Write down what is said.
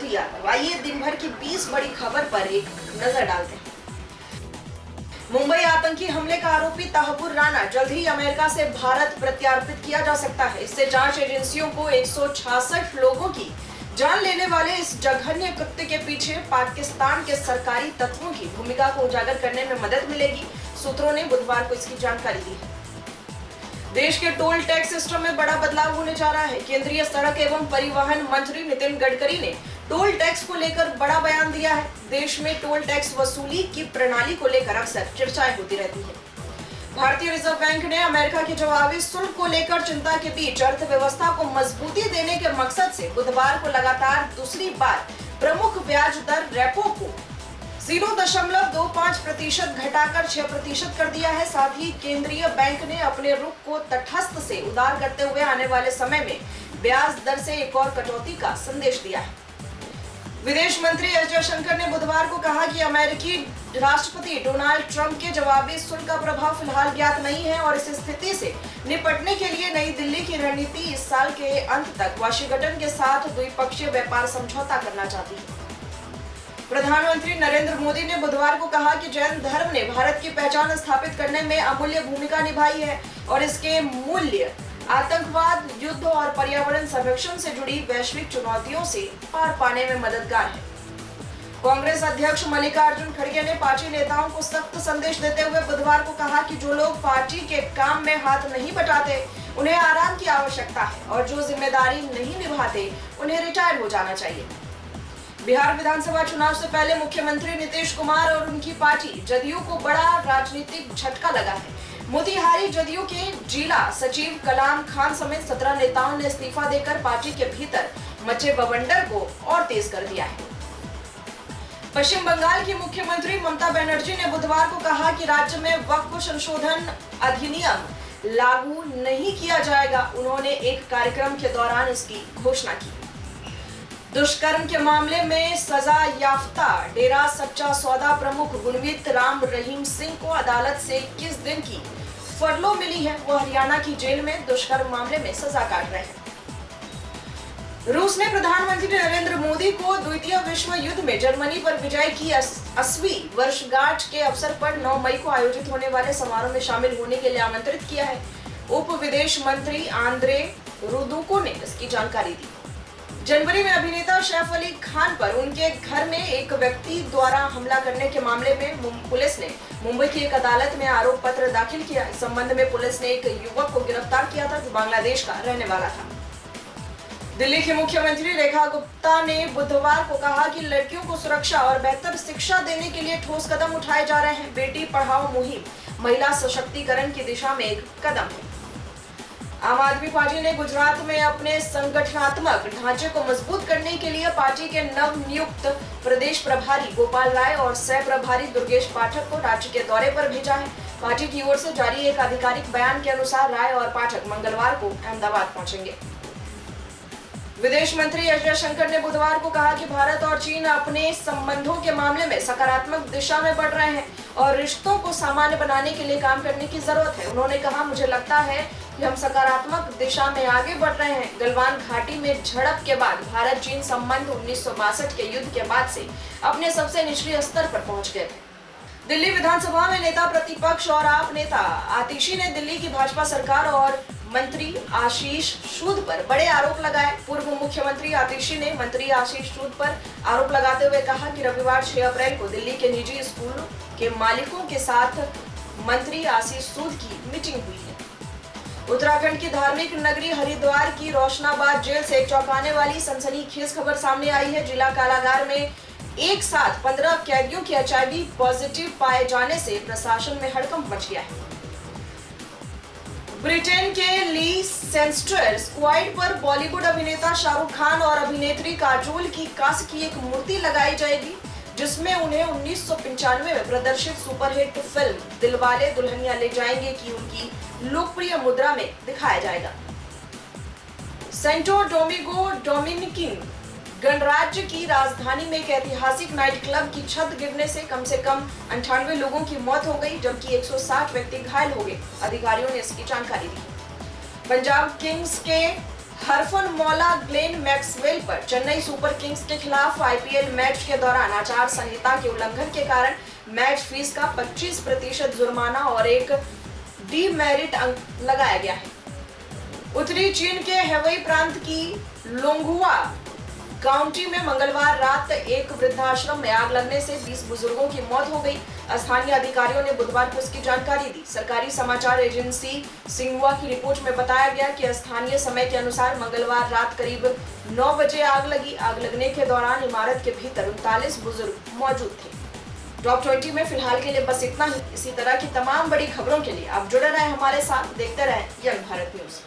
यादव। आइए दिन भर की 20 बड़ी खबर पर एक नजर डालते हैं। मुंबई आतंकी हमले का आरोपी तहव्वुर राना जल्द ही अमेरिका से भारत प्रत्यार्पित किया जा सकता है। इससे जांच एजेंसियों को 166 लोगों की जान लेने वाले इस जघन्य कृत्य के पीछे पाकिस्तान के सरकारी तत्वों की भूमिका को उजागर करने में मदद मिलेगी। सूत्रों ने बुधवार को इसकी जानकारी दी है। देश के टोल टैक्स सिस्टम में बड़ा बदलाव होने जा रहा है। केंद्रीय सड़क एवं परिवहन मंत्री नितिन गडकरी ने टोल टैक्स को लेकर बड़ा बयान दिया है। देश में टोल टैक्स वसूली की प्रणाली को लेकर अक्सर चर्चाएं होती रहती है। भारतीय रिजर्व बैंक ने अमेरिका के जवाबी शुल्क को लेकर चिंता के बीच अर्थव्यवस्था को मजबूती देने के मकसद से बुधवार को लगातार दूसरी बार प्रमुख ब्याज दर रेपो को 0.25% घटाकर 6% कर दिया है। साथ ही केंद्रीय बैंक ने अपने रुख को तटस्थ से उदार करते हुए आने वाले समय में ब्याज दर से एक और कटौती का संदेश दिया है। विदेश मंत्री एस जयशंकर ने बुधवार को कहा कि अमेरिकी राष्ट्रपति डोनाल्ड ट्रंप के जवाबी शुल्क का प्रभाव फिलहाल ज्ञात नहीं है और इस स्थिति से निपटने के लिए नई दिल्ली की रणनीति इस साल के अंत तक वाशिंगटन के साथ द्विपक्षीय व्यापार समझौता करना चाहती है। प्रधानमंत्री नरेंद्र मोदी ने बुधवार को कहा कि जैन धर्म ने भारत की पहचान स्थापित करने में अमूल्य भूमिका निभाई है और इसके मूल्य आतंकवाद, युद्ध और पर्यावरण संरक्षण से जुड़ी वैश्विक चुनौतियों से पार पाने में मददगार है। कांग्रेस अध्यक्ष मल्लिकार्जुन खड़गे ने पार्टी नेताओं को सख्त संदेश देते हुए बुधवार को कहा कि जो लोग पार्टी के काम में हाथ नहीं बटाते उन्हें आराम की आवश्यकता है और जो जिम्मेदारी नहीं निभाते उन्हें रिटायर हो जाना चाहिए। बिहार विधानसभा चुनाव से पहले मुख्यमंत्री नीतीश कुमार और उनकी पार्टी जदयू को बड़ा राजनीतिक झटका लगा है। मोतिहारी जदयू के जिला सचिव कलाम खान समेत 17 नेताओं ने इस्तीफा देकर पार्टी के भीतर मचे बवंडर को और तेज कर दिया है। पश्चिम बंगाल की मुख्यमंत्री ममता बनर्जी ने बुधवार को कहा कि राज्य में वक्फ संशोधन अधिनियम लागू नहीं किया जाएगा। उन्होंने एक कार्यक्रम के दौरान इसकी घोषणा की। दुष्कर्म के मामले में सजा याफ्ता डेरा सच्चा सौदा प्रमुख गुरमीत राम रहीम सिंह को अदालत से 21 दिन की फरलो मिली है। वो हरियाणा की जेल में दुष्कर्म मामले में सजा काट रहे हैं। रूस ने प्रधानमंत्री नरेंद्र मोदी को द्वितीय विश्व युद्ध में जर्मनी पर विजय की 80वीं वर्षगांठ के अवसर पर 9 मई को आयोजित होने वाले समारोह में शामिल होने के लिए आमंत्रित किया है। उप विदेश मंत्री आंद्रे रुदुको ने इसकी जानकारी दी। जनवरी में अभिनेता सैफ अली खान पर उनके घर में एक व्यक्ति द्वारा हमला करने के मामले में पुलिस ने मुंबई की एक अदालत में आरोप पत्र दाखिल किया। इस संबंध में पुलिस ने एक युवक को गिरफ्तार किया था जो बांग्लादेश का रहने वाला था। दिल्ली की मुख्यमंत्री रेखा गुप्ता ने बुधवार को कहा कि लड़कियों को सुरक्षा और बेहतर शिक्षा देने के लिए ठोस कदम उठाए जा रहे हैं। बेटी पढ़ाओ मुहिम महिला सशक्तिकरण की दिशा में एक कदम है। आम आदमी पार्टी ने गुजरात में अपने संगठनात्मक ढांचे को मजबूत करने के लिए पार्टी के नव नियुक्त प्रदेश प्रभारी गोपाल राय और सह प्रभारी दुर्गेश पाठक को राज्य के दौरे पर भेजा है। पार्टी की ओर से जारी एक आधिकारिक बयान के अनुसार राय और पाठक मंगलवार को अहमदाबाद पहुंचेंगे। विदेश मंत्री एस जयशंकर ने बुधवार को कहा कि भारत और चीन अपने संबंधों के मामले में सकारात्मक दिशा में बढ़ रहे हैं और रिश्तों को सामान्य बनाने के लिए काम करने की जरूरत है। उन्होंने कहा, मुझे लगता है कि हम सकारात्मक दिशा में आगे बढ़ रहे हैं। गलवान घाटी में झड़प के बाद भारत चीन संबंध 1962 के युद्ध के बाद से अपने सबसे निचले स्तर पर पहुंच गए थे। दिल्ली विधानसभा में नेता प्रतिपक्ष और आप नेता आतिशी ने दिल्ली की भाजपा सरकार और मंत्री आशीष सूद पर बड़े आरोप लगाए। पूर्व मुख्यमंत्री आतिशी ने मंत्री आशीष सूद पर आरोप लगाते हुए कहा कि रविवार 6 अप्रैल को दिल्ली के निजी स्कूलों के मालिकों के साथ मंत्री आशीष सूद की मीटिंग हुई है। उत्तराखंड की धार्मिक नगरी हरिद्वार की रोशनाबाद जेल से एक चौंकाने वाली सनसनीखेज खबर सामने आई है। जिला कारागार में एक साथ 15 कैदियों के HIV पॉजिटिव पाए जाने से प्रशासन में हड़कंप मच गया है। ब्रिटेन के ली सेंस्टर स्क्वाड पर बॉलीवुड अभिनेता शाहरुख खान और अभिनेत्री काजोल की कांस्य की एक मूर्ति लगाई जाएगी, जिसमें उन्हें 1995 में प्रदर्शित सुपरहिट फिल्म दिलवाले दुल्हनिया ले जाएंगे की उनकी लोकप्रिय मुद्रा में दिखाया जाएगा। सेंटो डोमिंगो डोमिनिकन गणराज्य की राजधानी में एक ऐतिहासिक नाइट क्लब की छत गिरने से कम 98 लोगों की मौत हो गई, जबकि 160 व्यक्ति घायल हो गए। अधिकारियों ने इसकी जानकारी दी। पंजाब किंग्स के हरफनमौला ग्लेन मैक्सवेल पर चेन्नई सुपर किंग्स के खिलाफ आईपीएल मैच के दौरान आचार संहिता के उल्लंघन के कारण मैच फीस का 25% जुर्माना और एक डीमेरिट अंक लगाया गया है। उत्तरी चीन के हेवई प्रांत की लोंगहुआ काउंटी में मंगलवार रात एक वृद्धाश्रम में आग लगने से 20 बुजुर्गों की मौत हो गई। स्थानीय अधिकारियों ने बुधवार को इसकी जानकारी दी। सरकारी समाचार एजेंसी सिंहुआ की रिपोर्ट में बताया गया कि स्थानीय समय के अनुसार मंगलवार रात करीब 9 बजे आग लगी। आग लगने के दौरान इमारत के भीतर 39 बुजुर्ग मौजूद थे। टॉप 20 में फिलहाल के लिए बस इतना ही। इसी तरह की तमाम बड़ी खबरों के लिए आप जुड़े रहें हमारे साथ, देखते रहें यंग भारत न्यूज।